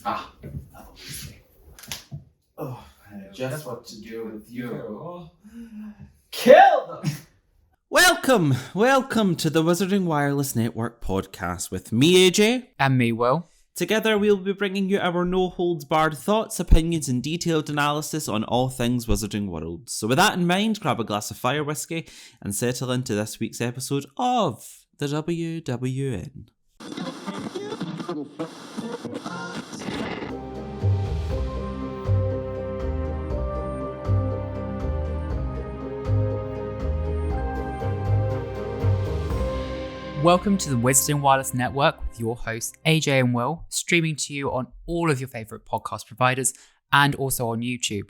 Oh, just what to do with you. Kill them! Welcome to the Wizarding Wireless Network podcast with me, AJ. And me, Will. Together, we'll be bringing you our no-holds-barred thoughts, opinions, and detailed analysis on all things Wizarding World. So with that in mind, grab a glass of fire whiskey and settle into this week's episode of the WWN. Welcome to the Wizarding Wireless Network with your hosts AJ and Will, streaming to you on all of your favourite podcast providers and also on YouTube.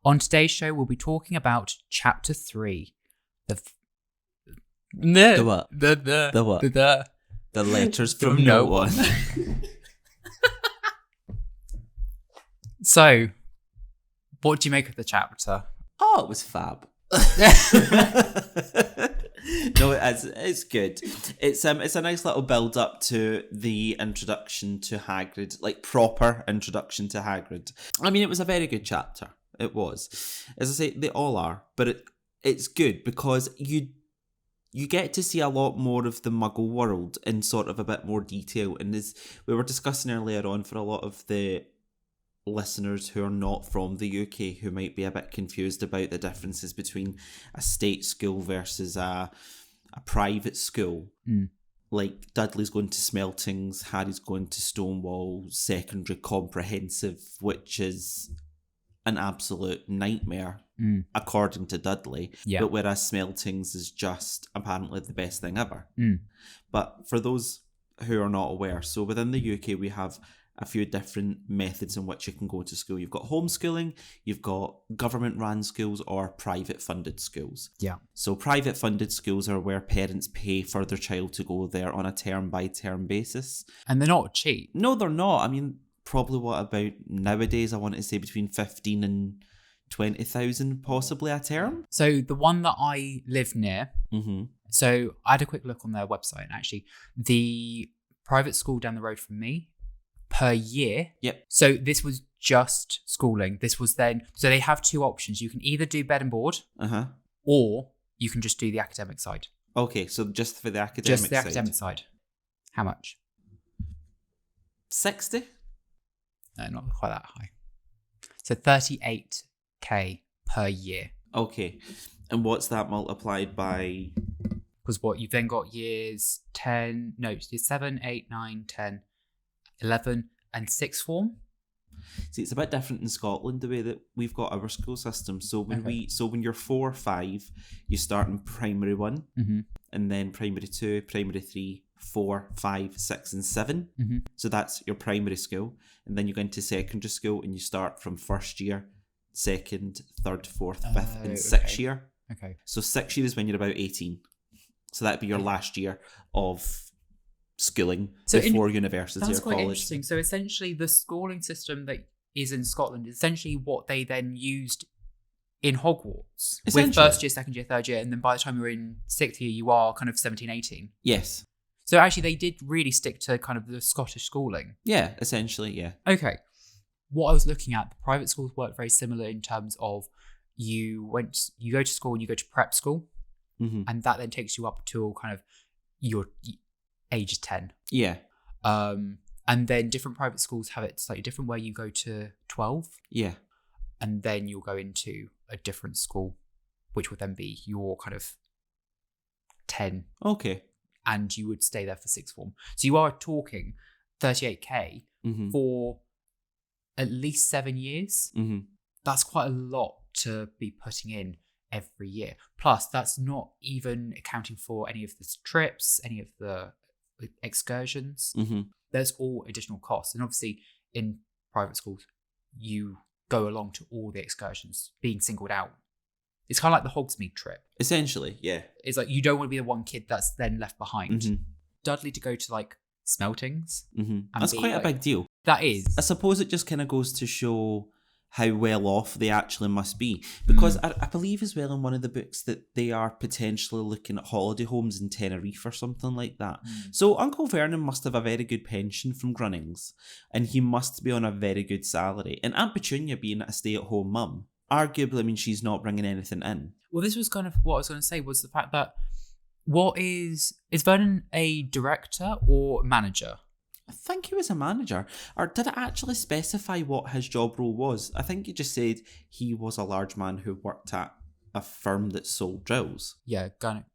On today's show, we'll be talking about Chapter 3. The what? The letters from no one. So, what do you make of the chapter? Oh, it was fab. No, it's good. It's a nice little build up to the introduction to Hagrid, like proper introduction to Hagrid. I mean, it was a very good chapter. It was, as I say, they all are, but it's good because you get to see a lot more of the Muggle world in sort of a bit more detail. And as we were discussing earlier on, for a lot of the listeners who are not from the UK who might be a bit confused about the differences between a state school versus a private school. Like Dudley's going to Smeltings, Harry's going to Stonewall Secondary Comprehensive, which is an absolute nightmare according to Dudley. But whereas Smeltings is just apparently the best thing ever. But for those who are not aware, so within the UK we have a few different methods in which you can go to school. You've got homeschooling, you've got government-run schools or private-funded schools. Yeah. So private-funded schools are where parents pay for their child to go there on a term-by-term basis. And they're not cheap. No, they're not. I mean, probably what about nowadays, I want to say between 15 and 20,000 possibly a term. So the one that I live near, so I had a quick look on their website, and actually the private school down the road from me, per year. Yep. So this was just schooling. This was then, so they have two options. You can either do bed and board, or you can just do the academic side. Okay, so just for the academic side. Just the academic side. How much? 60? No, not quite that high. So 38k per year. Okay. And what's that multiplied by? Because what, you've then got years 7, 8, 9, 10, 11 and 6th form. See, it's a bit different in Scotland the way that we've got our school system. So when you're 4 or 5, you start in primary 1, and then primary 2, primary 3, 4, 5, 6 and 7. So that's your primary school. And then you go into secondary school and you start from first year, second, third, fourth, fifth and sixth year. Okay. So 6th year is when you're about 18. So that'd be your last year of schooling before university or college. That's quite interesting. So essentially the schooling system that is in Scotland is essentially what they then used in Hogwarts. With first year, second year, third year, and then by the time you're in 6th year, you are kind of 17, 18. Yes. So actually they did really stick to kind of the Scottish schooling. Yeah, essentially, yeah. Okay. What I was looking at, the private schools work very similar in terms of you go to school and you go to prep school, and that then takes you up to kind of your age 10. Yeah. And then different private schools have it slightly different, where you go to 12. Yeah. And then you'll go into a different school, which would then be your kind of 10. Okay. And you would stay there for 6th form. So you are talking 38k for at least 7 years. That's quite a lot to be putting in every year. Plus, that's not even accounting for any of the trips, any of the excursions. There's all additional costs. And obviously, in private schools, you go along to all the excursions, being singled out. It's kind of like the Hogsmeade trip. Essentially, yeah. It's like you don't want to be the one kid that's then left behind. Dudley to go to like Smeltings. That's quite a big deal. That is. I suppose it just kind of goes to show how well off they actually must be. Because I believe as well in one of the books that they are potentially looking at holiday homes in Tenerife or something like that. So Uncle Vernon must have a very good pension from Grunnings, and he must be on a very good salary. And Aunt Petunia being a stay-at-home mum, arguably, I mean, she's not bringing anything in. Well, this was kind of what I was going to say, was the fact that is Vernon a director or manager? I think he was a manager. Or did it actually specify what his job role was? I think it just said he was a large man who worked at a firm that sold drills. Yeah,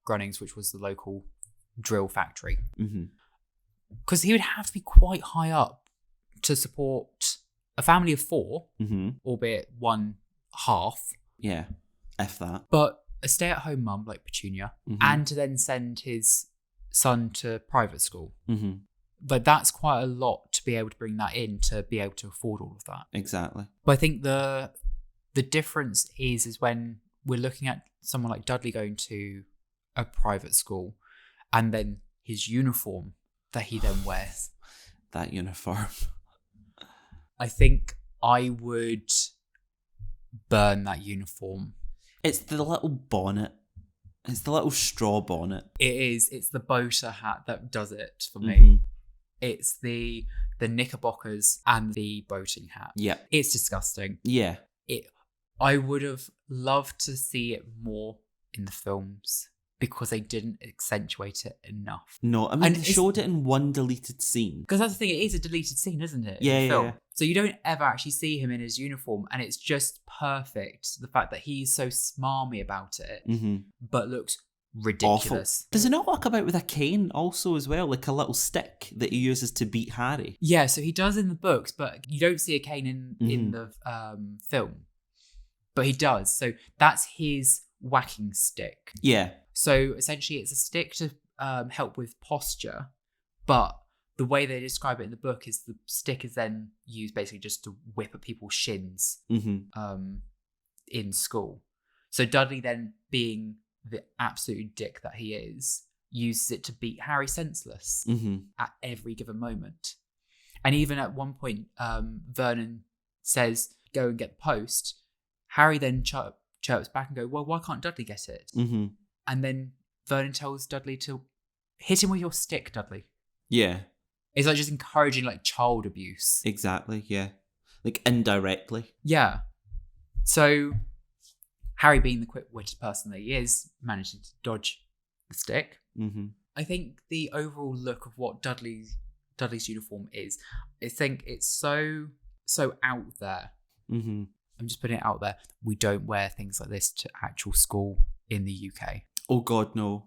Grunnings, which was the local drill factory. Mm-hmm. Because he would have to be quite high up to support a family of 4, albeit one half. Yeah, if that. But a stay-at-home mum like Petunia, and to then send his son to private school. But that's quite a lot to be able to bring that in, to be able to afford all of that. Exactly. But I think the difference is when we're looking at someone like Dudley going to a private school, and then his uniform that he then wears. That uniform. I think I would burn that uniform. It's the little bonnet. It's the little straw bonnet. It is. It's the boater hat that does it for me. It's the knickerbockers and the boating hat. Yeah. It's disgusting. Yeah. I would have loved to see it more in the films because they didn't accentuate it enough. No, I mean, they showed it in one deleted scene. Because that's the thing, it is a deleted scene, isn't it? Yeah, yeah. So you don't ever actually see him in his uniform, and it's just perfect. The fact that he's so smarmy about it, but looks ridiculous. Awful. Does he not walk about with a cane also as well, like a little stick that he uses to beat Harry? Yeah, so he does in the books, but you don't see a cane in the film. But he does. So that's his whacking stick. Yeah. So essentially it's a stick to help with posture, but the way they describe it in the book is the stick is then used basically just to whip at people's shins in school. So Dudley then, being the absolute dick that he is, uses it to beat Harry senseless at every given moment. And even at one point, Vernon says, go and get the post. Harry then chirps back and go, well, why can't Dudley get it? And then Vernon tells Dudley to hit him with your stick, Dudley. Yeah. It's like just encouraging like child abuse. Exactly, yeah. Like indirectly. Yeah. So Harry, being the quick-witted person that he is, managing to dodge the stick. I think the overall look of what Dudley's uniform is, I think it's so out there. I'm just putting it out there. We don't wear things like this to actual school in the UK. Oh God, no.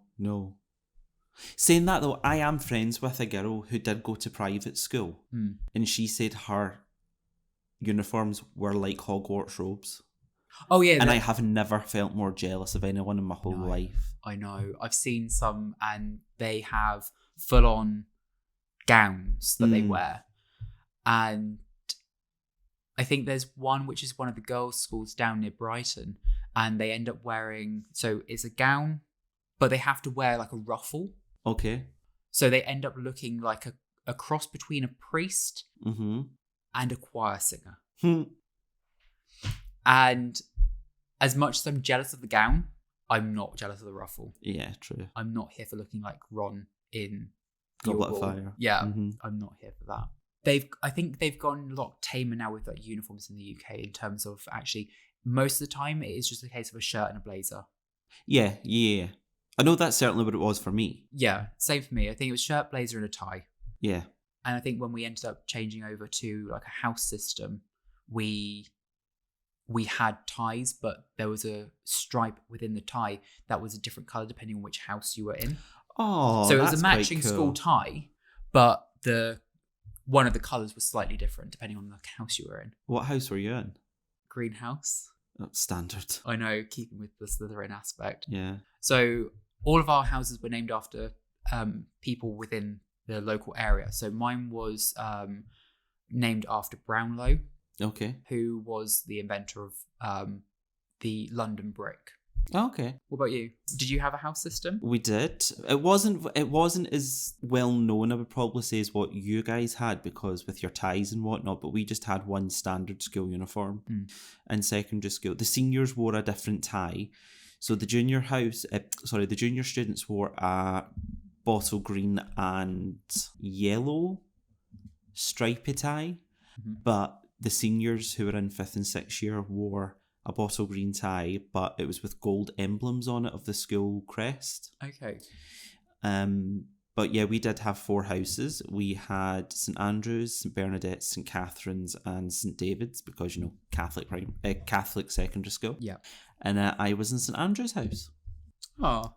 Saying that though, I am friends with a girl who did go to private school, and she said her uniforms were like Hogwarts robes. Oh yeah, and I have never felt more jealous of anyone in my whole life. I know. I've seen some, and they have full-on gowns that they wear, and I think there's one which is one of the girls' schools down near Brighton, and they end up wearing, so it's a gown, but they have to wear like a ruffle. Okay. So they end up looking like a cross between a priest and a choir singer. And as much as I'm jealous of the gown, I'm not jealous of the ruffle. Yeah, true. I'm not here for looking like Ron in Goblet of Fire. Yeah, I'm not here for that. I think they've gone a lot tamer now with like uniforms in the UK in terms of actually most of the time it is just a case of a shirt and a blazer. Yeah. I know that's certainly what it was for me. Yeah, same for me. I think it was shirt, blazer, and a tie. Yeah. And I think when we ended up changing over to like a house system, we had ties, but there was a stripe within the tie that was a different colour depending on which house you were in. Oh, so it was a matching school tie, but one of the colours was slightly different depending on the house you were in. What house were you in? Greenhouse. Oh, standard. I know, keeping with the Slytherin aspect. Yeah. So all of our houses were named after people within the local area. So mine was named after Brownlow. Okay. Who was the inventor of the London brick. Okay. What about you? Did you have a house system? We did. It wasn't as well known, I would probably say, as what you guys had, because with your ties and whatnot, but we just had one standard school uniform in secondary school. The seniors wore a different tie. So the the junior students wore a bottle green and yellow stripy tie, but the seniors who were in 5th and 6th year wore a bottle green tie, but it was with gold emblems on it of the school crest. Okay. But yeah, we did have 4 houses. We had St Andrews, St Bernadette's, St Catherine's, and St David's, because Catholic secondary school. Yeah. And I was in St Andrews' house. Oh.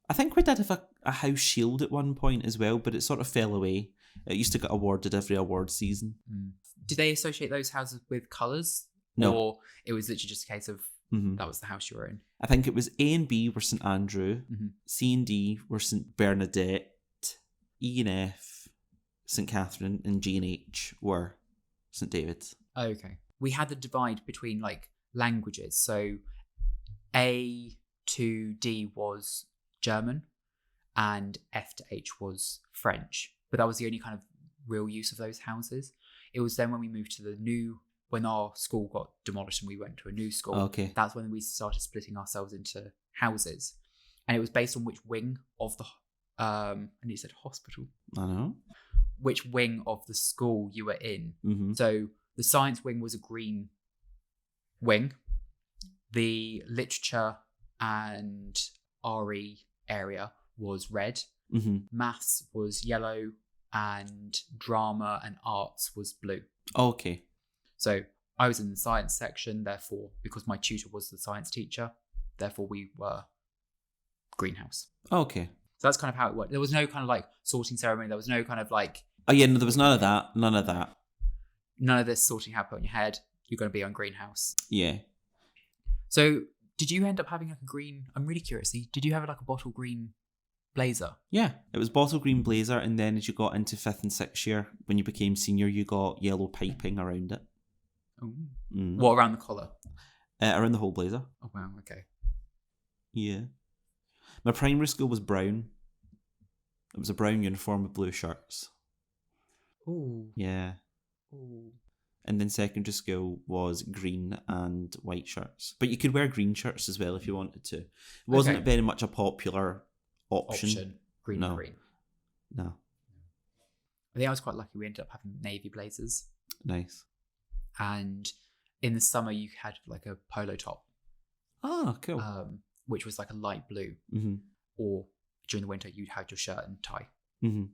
I think we did have a house shield at one point as well, but it sort of fell away. It used to get awarded every award season. Did they associate those houses with colours? No. Or it was literally just a case of that was the house you were in? I think it was A and B were St Andrew, C and D were St Bernadette, E and F, St Catherine, and G and H were St David's. Okay. We had the divide between like languages. So A to D was German and F to H was French. But that was the only kind of real use of those houses. It was then when we moved to when our school got demolished and we went to a new school, Okay. that's when we started splitting ourselves into houses. And it was based on which wing of the, and you said hospital? I know. Which wing of the school you were in. Mm-hmm. So the science wing was a green wing. The literature and RE area was red. Mm-hmm. Maths was yellow, and drama and arts was blue. Okay. So I was in the science section, therefore, because my tutor was the science teacher, therefore we were greenhouse. Okay. So that's kind of how it worked. There was no kind of like sorting ceremony. There was no kind of like... Oh yeah, no, there was none of that. None of that. None of this sorting happened on your head. You're going to be on greenhouse. Yeah. So did you end up having like a green... I'm really curious. Did you have like a bottle green blazer? Yeah, it was bottle green blazer, and then as you got into 5th and 6th year, when you became senior, you got yellow piping around it. Oh. What, around the collar? Around the whole blazer. Oh, wow, okay. Yeah. My primary school was brown. It was a brown uniform with blue shirts. Ooh. Yeah. Ooh. And then secondary school was green and white shirts. But you could wear green shirts as well if you wanted to. It wasn't very much a popular option. Green No. and green. No. I think I was quite lucky. We ended up having navy blazers. Nice. And in the summer, you had like a polo top. Oh, cool. Which was like a light blue. Mm-hmm. Or during the winter, you'd have your shirt and tie. Mm-hmm.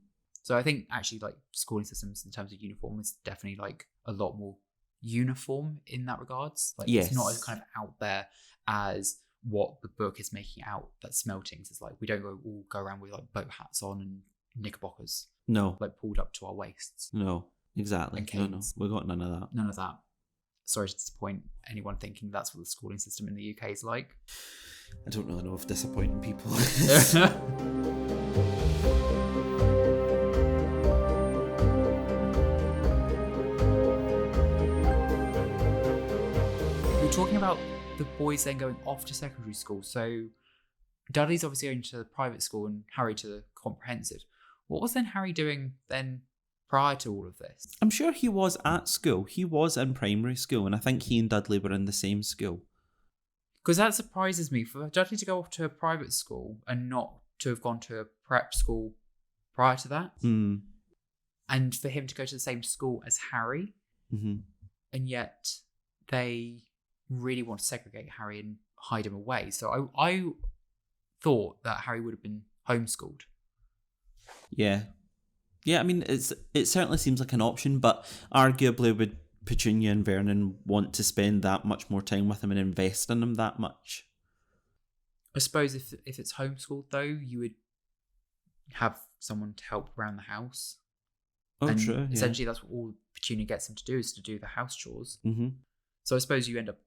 So I think actually like schooling systems in terms of uniform is definitely like a lot more uniform in that regards. Like Yes. It's not as kind of out there as what the book is making out that smeltings is like. We don't all go around with like boat hats on and knickerbockers No. like pulled up to our waists. No. Exactly. And No, canes. we got none of that. None of that. Sorry to disappoint anyone thinking that's what the schooling system in the UK is like. I don't really know if disappointing people. We're talking about the boys then going off to secondary school. So Dudley's obviously going to the private school and Harry to the comprehensive. What was then Harry doing then prior to all of this? I'm sure he was at school. He was in primary school, and I think he and Dudley were in the same school. Because that surprises me. For Dudley to go off to a private school and not to have gone to a prep school prior to that. Mm. And for him to go to the same school as Harry. Mm-hmm. And yet they really want to segregate Harry and hide him away. So I thought that Harry would have been homeschooled. Yeah. Yeah, I mean, it certainly seems like an option, but arguably would Petunia and Vernon want to spend that much more time with him and invest in him that much? I suppose if it's homeschooled, though, you would have someone to help around the house. Oh, and true. Yeah. Essentially, that's what all Petunia gets him to do, is to do the house chores. Mm-hmm. So I suppose you end up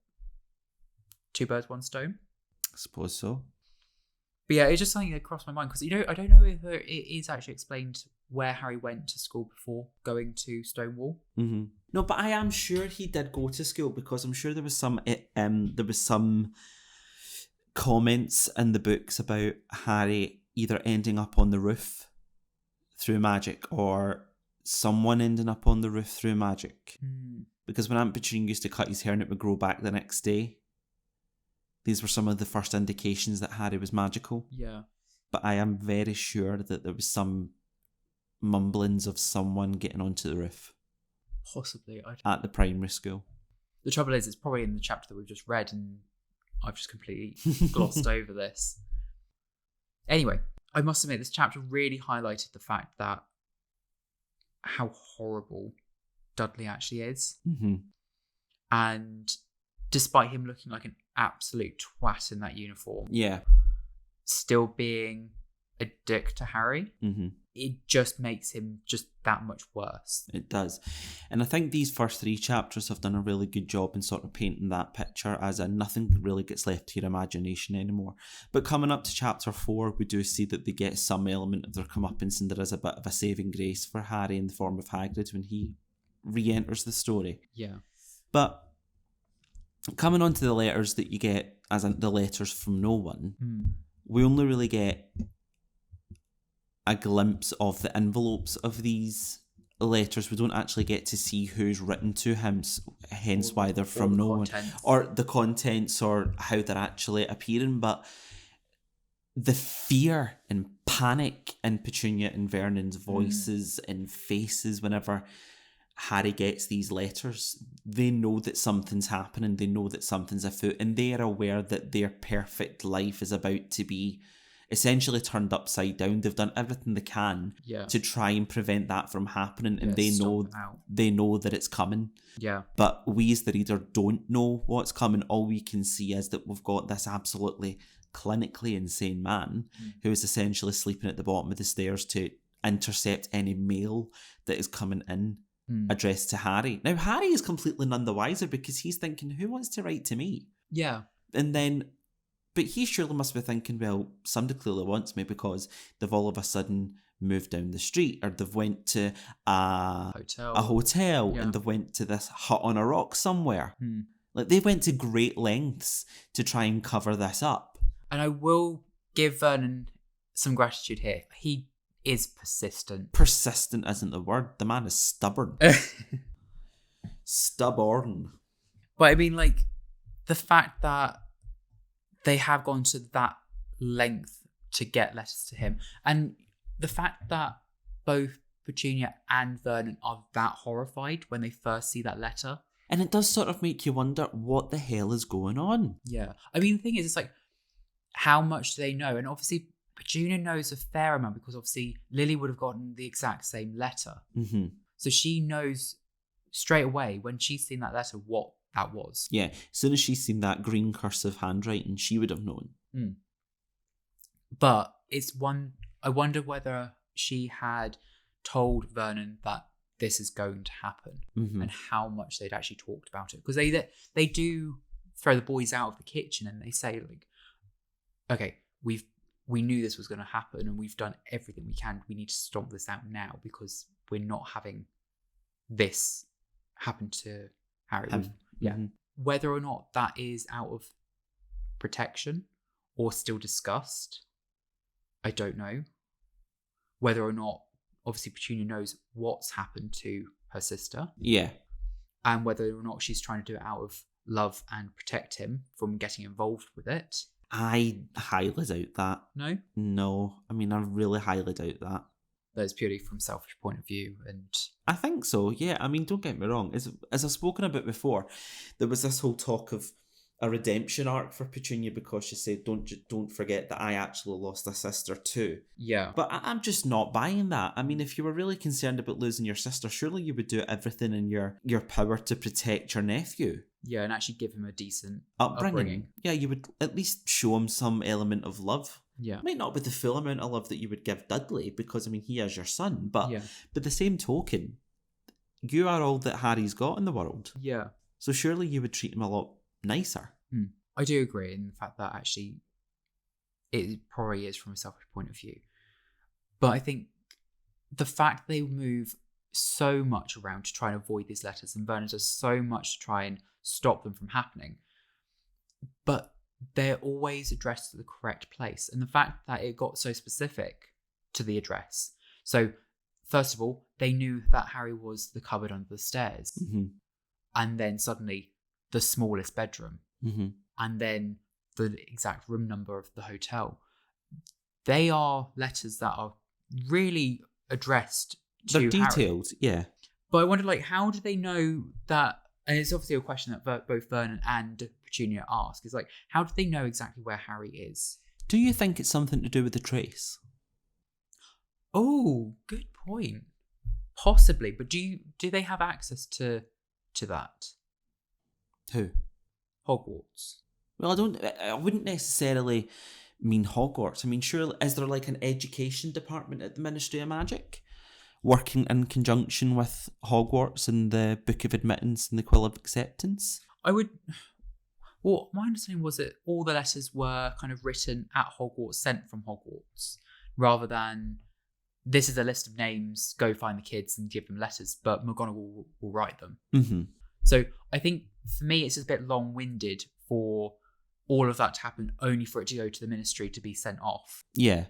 2 birds, 1 stone. I suppose so. But yeah, it's just something that crossed my mind because I don't know if it is actually explained where Harry went to school before going to Stonewall. Mm-hmm. No, but I am sure he did go to school because I'm sure there was some comments in the books about Harry either ending up on the roof through magic or someone ending up on the roof through magic. Because when Aunt Petunia used to cut his hair and it would grow back the next day, these were some of the first indications that Harry was magical. Yeah. But I am very sure that there was some mumblings of someone getting onto the roof. Possibly. At the primary school. The trouble is, it's probably in the chapter that we've just read, and I've just completely glossed over this. Anyway, I must admit, this chapter really highlighted the fact that how horrible Dudley actually is. Mm-hmm. And despite him looking like an absolute twat in that uniform, yeah, still being a dick to Harry, it just makes him just that much worse. It does. And I think these first 3 chapters have done a really good job in sort of painting that picture as in nothing really gets left to your imagination anymore. But coming up to chapter 4, we do see that they get some element of their comeuppance, and there is a bit of a saving grace for Harry in the form of Hagrid when he re-enters the story. Yeah. But coming on to the letters that you get, as in the letters from no one, we only really get a glimpse of the envelopes of these letters. We don't actually get to see who's written to him, hence why they're from no one, or the contents, or how they're actually appearing. But the fear and panic in Petunia and Vernon's voices and faces whenever Harry gets these letters, they know that something's happening, they know that something's afoot, and they are aware that their perfect life is about to be essentially turned upside down. They've done everything they can to try and prevent that from happening, and they know that it's coming. Yeah. But we as the reader don't know what's coming. All we can see is that we've got this absolutely clinically insane man who is essentially sleeping at the bottom of the stairs to intercept any mail that is coming in addressed to Harry. Now, Harry is completely none the wiser because he's thinking, who wants to write to me? Yeah. And then, but he surely must be thinking, well, somebody clearly wants me because they've all of a sudden moved down the street, or they've went to a hotel and they've went to this hut on a rock somewhere. Like, they went to great lengths to try and cover this up. And I will give Vernon some gratitude here. He is persistent. Persistent isn't the word. The man is stubborn. Stubborn. But I mean, like, the fact that they have gone to that length to get letters to him, and the fact that both Petunia and Vernon are that horrified when they first see that letter. And it does sort of make you wonder what the hell is going on. Yeah. I mean, the thing is, it's like, how much do they know? And obviously, Petunia knows a fair amount because obviously Lily would have gotten the exact same letter. So she knows straight away when she's seen that letter what that was. Yeah, as soon as she's seen that green cursive handwriting, she would have known. But I wonder whether she had told Vernon that this is going to happen and how much they'd actually talked about it. Because they do throw the boys out of the kitchen and they say, like, okay, we knew this was going to happen and we've done everything we can. We need to stomp this out now because we're not having this happen to Harry. Whether or not that is out of protection or still discussed, I don't know. Whether or not, obviously, Petunia knows what's happened to her sister. Yeah. And whether or not she's trying to do it out of love and protect him from getting involved with it. I highly doubt that. No? No. I mean, I really highly doubt that. That is purely from a selfish point of view. And I think so, yeah. I mean, don't get me wrong. As I've spoken about before, there was this whole talk of a redemption arc for Petunia because she said, don't forget that I actually lost a sister too. Yeah. But I'm just not buying that. I mean, if you were really concerned about losing your sister, surely you would do everything in your power to protect your nephew. Yeah, and actually give him a decent upbringing. Yeah, you would at least show him some element of love. Yeah. It might not be the full amount of love that you would give Dudley because, I mean, he is your son. But by the same token, you are all that Harry's got in the world. Yeah. So surely you would treat him a lot nicer. I do agree in the fact that actually it probably is from a selfish point of view. But I think the fact they move so much around to try and avoid these letters, and Vernon does so much to try and stop them from happening. But they're always addressed to the correct place. And the fact that it got so specific to the address. So, first of all, they knew that Harry was the cupboard under the stairs. Mm-hmm. And then suddenly the smallest bedroom. Mm-hmm. And then the exact room number of the hotel. They are letters that are really addressed to They're detailed, Harry. yeah. But I wonder, like, how do they know that? And it's obviously a question that both Vernon and Petunia ask. Is like, how do they know exactly where Harry is? Do you think it's something to do with the trace? Oh, good point. Possibly, but do they have access to that? Who? Hogwarts. Well, I wouldn't necessarily mean Hogwarts. I mean, surely, is there like an education department at the Ministry of Magic working in conjunction with Hogwarts and the Book of Admittance and the Quill of Acceptance? Well, my understanding was that all the letters were kind of written at Hogwarts, sent from Hogwarts, rather than this is a list of names, go find the kids and give them letters, but McGonagall will write them. Mm-hmm. So I think for me, it's just a bit long-winded for all of that to happen, only for it to go to the ministry to be sent off. Yeah,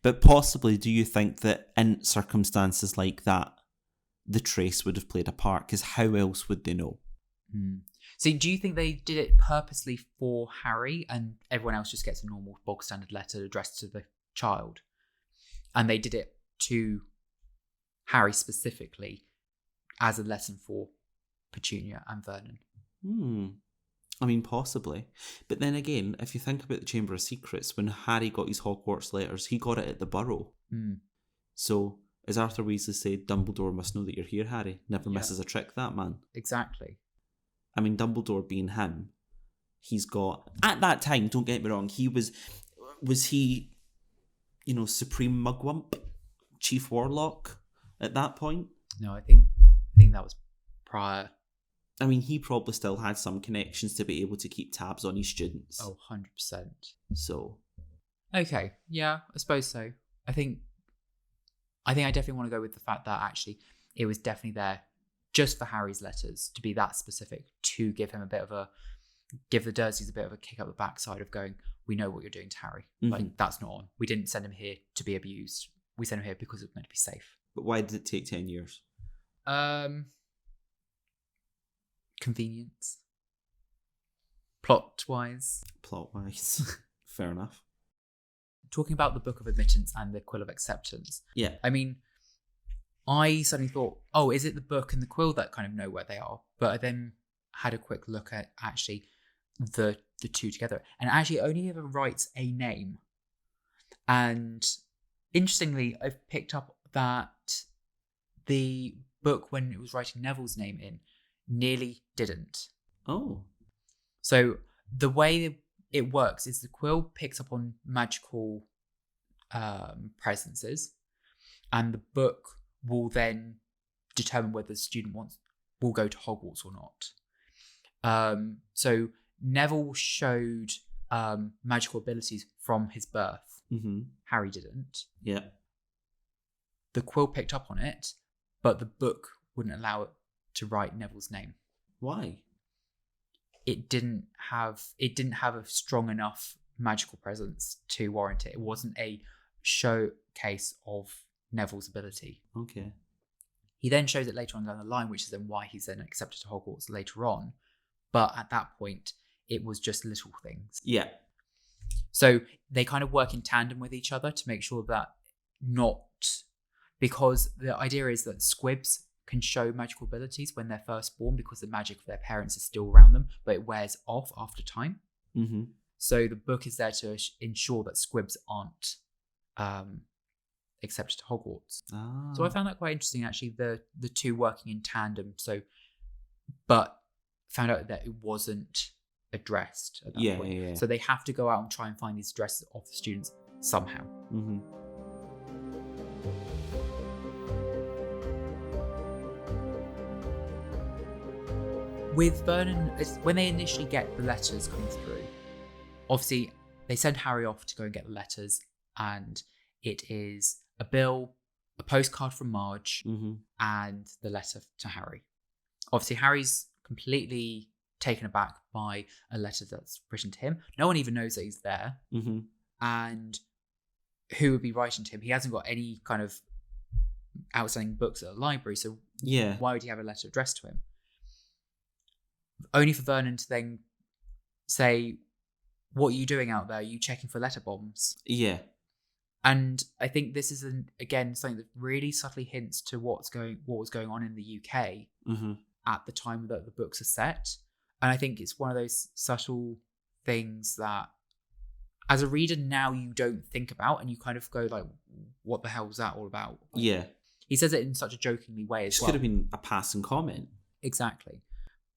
but possibly do you think that in circumstances like that, the trace would have played a part? Because how else would they know? So do you think they did it purposely for Harry and everyone else just gets a normal bog standard letter addressed to the child? And they did it to Harry specifically as a lesson for Petunia and Vernon? I mean, possibly. But then again, if you think about the Chamber of Secrets, when Harry got his Hogwarts letters, he got it at the Burrow. So, as Arthur Weasley said, Dumbledore must know that you're here, Harry. Never misses a trick, that man. Exactly. I mean, Dumbledore being him, he's got... At that time, don't get me wrong, he was he, Supreme Mugwump? Chief Warlock at that point? No, I think that was prior. I mean, he probably still had some connections to be able to keep tabs on his students. Oh, 100%. So. Okay, yeah, I suppose so. I think I definitely want to go with the fact that actually it was definitely there just for Harry's letters to be that specific, to give him give the Dursleys a bit of a kick up the backside of going, we know what you're doing to Harry. Mm-hmm. Like, that's not on. We didn't send him here to be abused. We sent him here because it's meant to be safe. But why did it take 10 years? Convenience. Plot-wise. Fair enough. Talking about the Book of Admittance and the Quill of Acceptance. Yeah. I mean, I suddenly thought, oh, is it the book and the quill that kind of know where they are? But I then had a quick look at actually the two together. And actually only ever writes a name. And interestingly, I've picked up that the book, when it was writing Neville's name in, nearly didn't. Oh. So the way it works is the quill picks up on magical presences, and the book will then determine whether the student will go to Hogwarts or not. So Neville showed magical abilities from his birth. Mm-hmm. Harry didn't. Yeah. The quill picked up on it, but the book wouldn't allow it to write Neville's name. Why? It didn't have a strong enough magical presence to warrant it. It wasn't a showcase of Neville's ability. Okay. He then shows it later on down the line, which is then why he's then accepted to Hogwarts later on. But at that point, it was just little things. Yeah. So they kind of work in tandem with each other to make sure that because the idea is that squibs can show magical abilities when they're first born because the magic of their parents is still around them, but it wears off after time. Mm-hmm. So the book is there to ensure that squibs aren't accepted to Hogwarts. Ah. So I found that quite interesting, actually, the two working in tandem. So, but found out that it wasn't addressed at that point. Yeah. So they have to go out and try and find these addresses of the students somehow. Mm-hmm. With Vernon, when they initially get the letters coming through, obviously they send Harry off to go and get the letters, and it is a bill, a postcard from Marge, Mm-hmm. and the letter to Harry. Obviously, Harry's completely taken aback by a letter that's written to him. No one even knows that he's there. Mm-hmm. And who would be writing to him? He hasn't got any kind of outstanding books at the library, so why would he have a letter addressed to him? Only for Vernon to then say, what are you doing out there? Are you checking for letter bombs? Yeah. And I think this is, again, something that really subtly hints to what was going on in the UK at the time that the books are set. And I think it's one of those subtle things that, as a reader now, you don't think about, and you kind of go like, what the hell was that all about? Yeah. He says it in such a jokingly way as well. Could have been a passing comment. Exactly.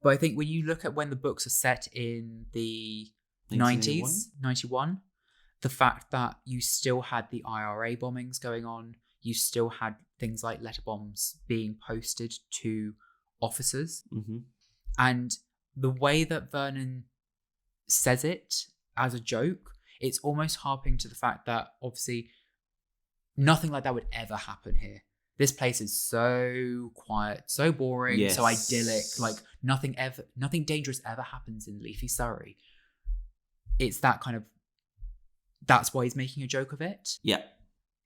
But I think when you look at when the books are set in the 90s, 91, the fact that you still had the IRA bombings going on, you still had things like letter bombs being posted to officers. Mm-hmm. And the way that Vernon says it as a joke, it's almost harping to the fact that obviously nothing like that would ever happen here. This place is so quiet, so boring, so idyllic. Like nothing dangerous ever happens in leafy Surrey. It's that kind of, that's why he's making a joke of it. Yeah.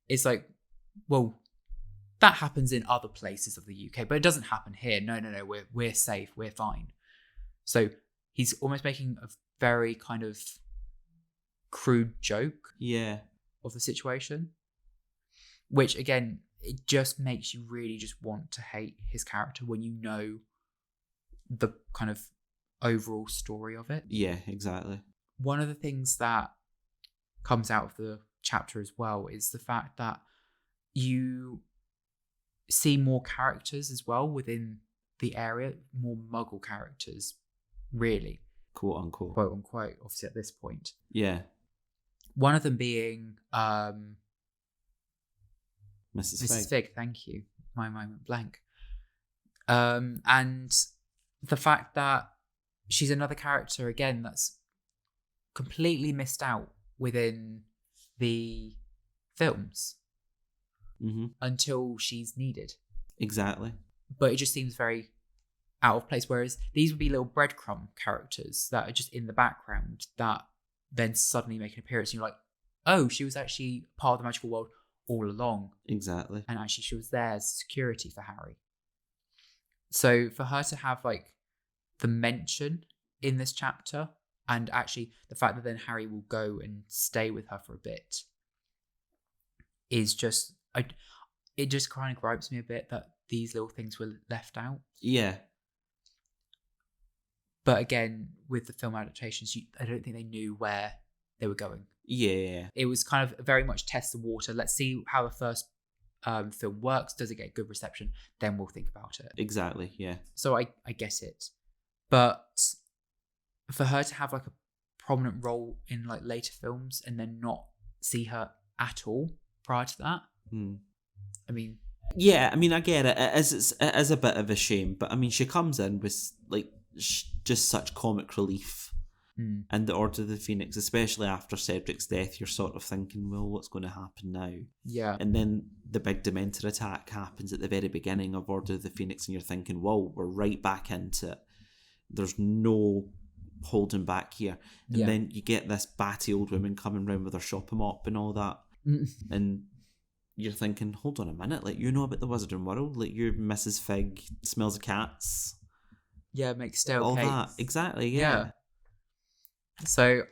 It's like, well, that happens in other places of the UK, but it doesn't happen here. No, we're safe, we're fine. So he's almost making a very kind of crude joke of the situation, which again, it just makes you really just want to hate his character when you know the kind of overall story of it. Yeah, exactly. One of the things that comes out of the chapter as well is the fact that you see more characters as well within the area, more Muggle characters, really. Quote unquote. Quote unquote, obviously at this point. Yeah. One of them being Mrs. Fig, thank you. My mind went blank. And the fact that she's another character, again, that's completely missed out within the films until she's needed. Exactly. But it just seems very out of place. Whereas these would be little breadcrumb characters that are just in the background that then suddenly make an appearance. And you're like, oh, she was actually part of the magical world all along. Exactly. And actually she was there as security for Harry. So for her to have like the mention in this chapter, and actually the fact that then Harry will go and stay with her for a bit, is just, it just kind of gripes me a bit that these little things were left out. Yeah. But again, with the film adaptations, I don't think they knew where they were going. Yeah. It was kind of very much test the water. Let's see how the first film works. Does it get good reception? Then we'll think about it. Exactly, yeah. So I get it. But for her to have like a prominent role in like later films and then not see her at all prior to that, I mean... Yeah, I mean, I get it. It is a bit of a shame. But I mean, she comes in with like just such comic relief. And the Order of the Phoenix, especially after Cedric's death, you're sort of thinking, well, what's going to happen now? Yeah. And then the big Dementor attack happens at the very beginning of Order of the Phoenix, and you're thinking, whoa, we're right back into it. There's no holding back here. And then you get this batty old woman coming round with her shopping mop and all that. And you're thinking, hold on a minute, like, you know about the Wizarding World? Like, you're Mrs. Fig, smells of cats. Yeah, makes stale all cakes. That. Exactly, yeah. So,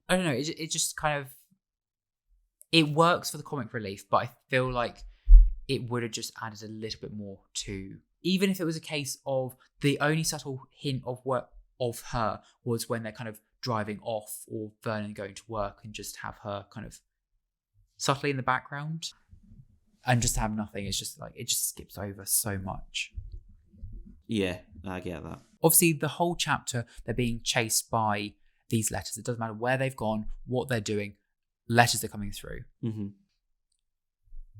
I don't know, it just kind of, it works for the comic relief, but I feel like it would have just added a little bit more to, even if it was a case of the only subtle hint of work of her was when they're kind of driving off or Vernon going to work, and just have her kind of subtly in the background and just have nothing. It's just like, it just skips over so much. Yeah, I get that. Obviously, the whole chapter, they're being chased by these letters. It doesn't matter where they've gone, what they're doing, letters are coming through.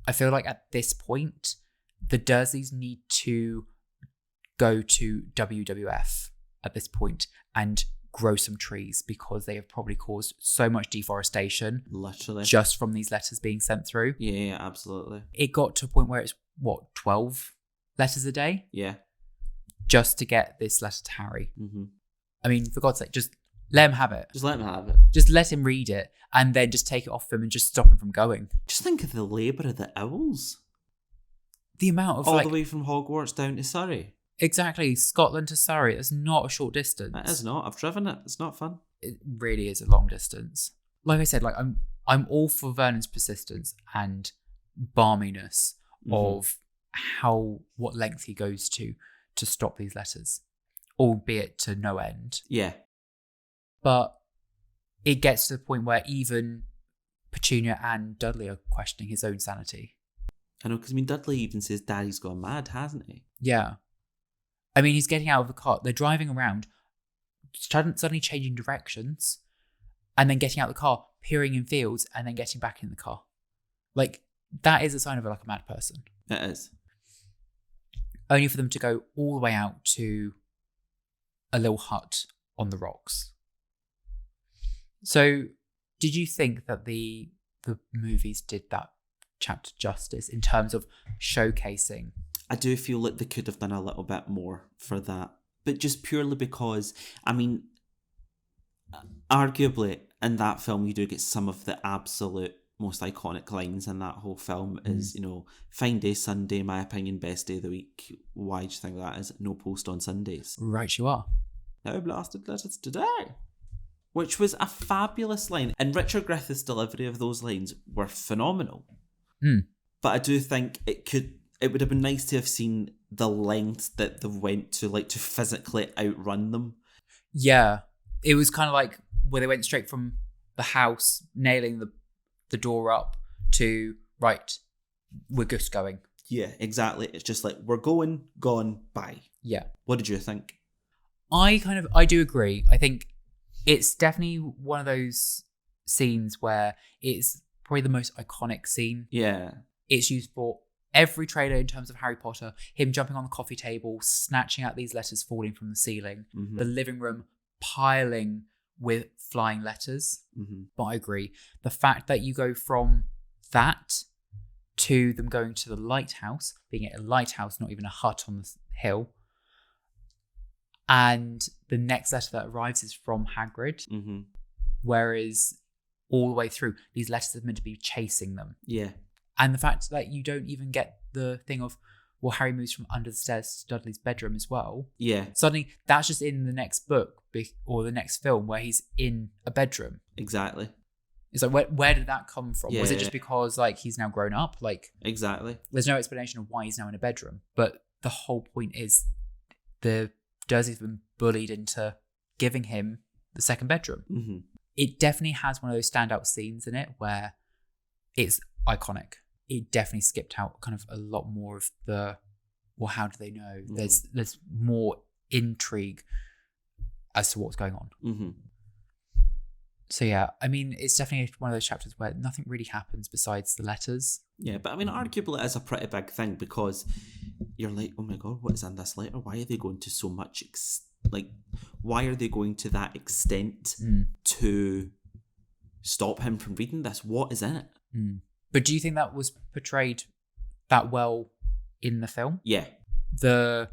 I feel like at this point, the Dursleys need to go to WWF at this point and grow some trees, because they have probably caused so much deforestation. Literally. Just from these letters being sent through. Yeah, absolutely. It got to a point where it's, 12 letters a day? Yeah. Just to get this letter to Harry. I mean, for God's sake, just let him have it. Just let him have it. Just let him read it and then just take it off him and just stop him from going. Just think of the labour of the owls. The amount of all the way from Hogwarts down to Surrey. Exactly. Scotland to Surrey. It's not a short distance. It is not. I've driven it. It's not fun. It really is a long distance. Like I said, like I'm all for Vernon's persistence and balminess of what length he goes to stop these letters, albeit to no end. Yeah. But it gets to the point where even Petunia and Dudley are questioning his own sanity. I know, because Dudley even says Daddy's gone mad, hasn't he? Yeah. I mean, he's getting out of the car. They're driving around, suddenly changing directions, and then getting out of the car, peering in fields, and then getting back in the car. Like, that is a sign of like a mad person. It is. Only for them to go all the way out to a little hut on the rocks. So, did you think that the movies did that chapter justice in terms of showcasing? I do feel like they could have done a little bit more for that. But just purely because, I mean, arguably in that film you do get some of the absolute most iconic lines in that whole film is, fine day Sunday, my opinion, best day of the week. Why do you think that is? No post on Sundays. Right you are. No blasted letters today. Which was a fabulous line. And Richard Griffith's delivery of those lines were phenomenal. But I do think it would have been nice to have seen the lengths that they went to, like, to physically outrun them. Yeah. It was kind of like where they went straight from the house, nailing the door up, to, right, we're just going. Yeah, exactly. It's just like, we're going, gone, bye. Yeah. What did you think? I do agree. I think it's definitely one of those scenes where it's probably the most iconic scene. Yeah. It's used for every trailer in terms of Harry Potter. Him jumping on the coffee table, snatching out these letters falling from the ceiling. The living room piling with flying letters. But I agree. The fact that you go from that to them going to the lighthouse, being at a lighthouse, not even a hut on the hill. And the next letter that arrives is from Hagrid. Whereas all the way through, these letters are meant to be chasing them. Yeah. And the fact that you don't even get the thing of, well, Harry moves from under the stairs to Dudley's bedroom as well. Yeah. Suddenly, that's just in the next book or the next film where he's in a bedroom. Exactly. It's like, where did that come from? Yeah. Was it just because, like, he's now grown up? Like, exactly. There's no explanation of why he's now in a bedroom. But the whole point is the Dursleys have been bullied into giving him the second bedroom. It definitely has one of those standout scenes in it where it's iconic. It definitely skipped out kind of a lot more of the, well, how do they know? There's more intrigue as to what's going on. So yeah, I mean, it's definitely one of those chapters where nothing really happens besides the letters. Yeah, but I mean, arguably it is a pretty big thing because you're like, oh my god, what is in this letter? Why are they going to so much, why are they going to that extent to stop him from reading this? What is in it? But do you think that was portrayed that well in the film? Yeah. The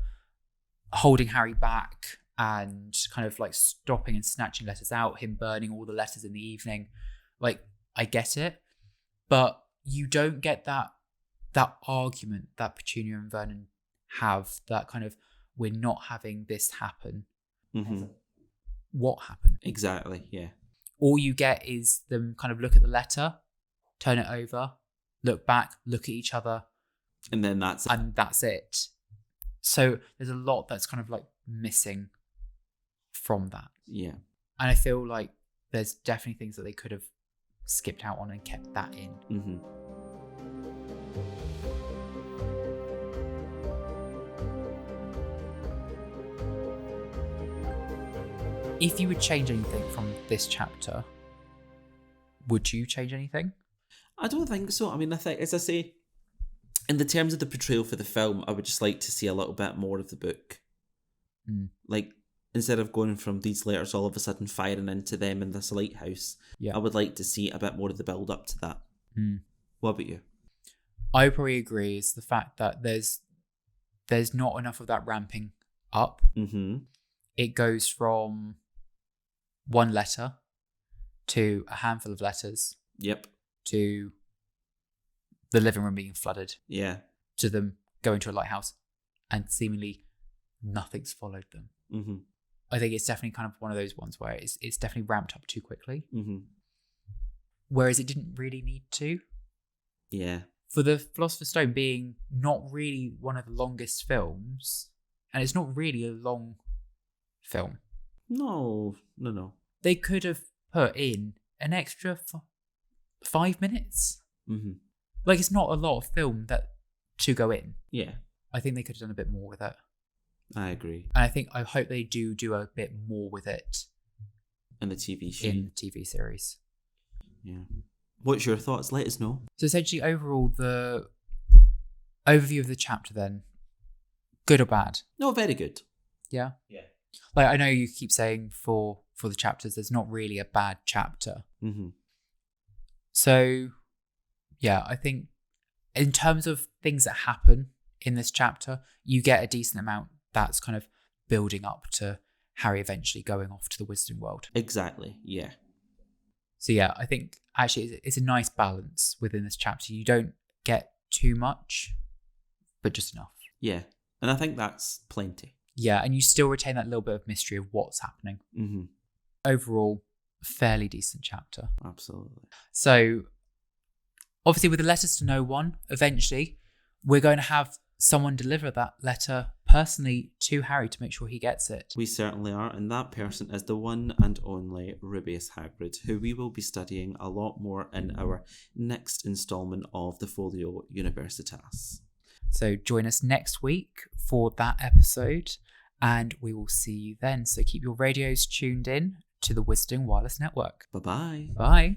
holding Harry back and kind of like stopping and snatching letters out, him burning all the letters in the evening. Like, I get it, but you don't get that argument that Petunia and Vernon have, that kind of, we're not having this happen. What happened? Exactly, yeah. All you get is them kind of look at the letter, turn it over, look back, look at each other. And then that's it. And that's it. So there's a lot that's kind of like missing from that. Yeah. And I feel like there's definitely things that they could have skipped out on and kept that in. If you would change anything from this chapter, would you change anything? I don't think so. I mean, I think, as I say, in the terms of the portrayal for the film, I would just like to see a little bit more of the book. Like, instead of going from these letters all of a sudden firing into them in this lighthouse, I would like to see a bit more of the build up to that. What about you? I probably agree. It's the fact that there's not enough of that ramping up. it goes from one letter to a handful of letters. Yep. To the living room being flooded. Yeah. To them going to a lighthouse and seemingly nothing's followed them. Mm-hmm. I think it's definitely kind of one of those ones where it's definitely ramped up too quickly. Mm-hmm. Whereas it didn't really need to. Yeah. For the Philosopher's Stone being not really one of the longest films, and it's not really a long film. No. They could have put in an extra 5 minutes. Mm-hmm. Like, it's not a lot of film to go in. Yeah. I think they could have done a bit more with it. I agree. And I hope they do a bit more with it. In the TV show. In the TV series. Yeah. What's your thoughts? Let us know. So essentially, overall, the overview of the chapter then, good or bad? No, very good. Yeah? Yeah. Like, I know you keep saying for the chapters, there's not really a bad chapter. Mm-hmm. So, yeah, I think in terms of things that happen in this chapter, you get a decent amount that's kind of building up to Harry eventually going off to the Wizarding World. Exactly, yeah. So yeah, I think actually it's a nice balance within this chapter. You don't get too much, but just enough. Yeah, and I think that's plenty. Yeah, and you still retain that little bit of mystery of what's happening. Mm-hmm. Overall, fairly decent chapter. Absolutely. So, obviously with the letters to no one, eventually we're going to have someone deliver that letter personally to Harry to make sure he gets it. We certainly are, and that person is the one and only Rubeus Hagrid, who we will be studying a lot more in our next instalment of the Folio Universitas. So join us next week for that episode, and we will see you then. So keep your radios tuned in to the Wizarding Wireless Network. Bye-bye. Bye.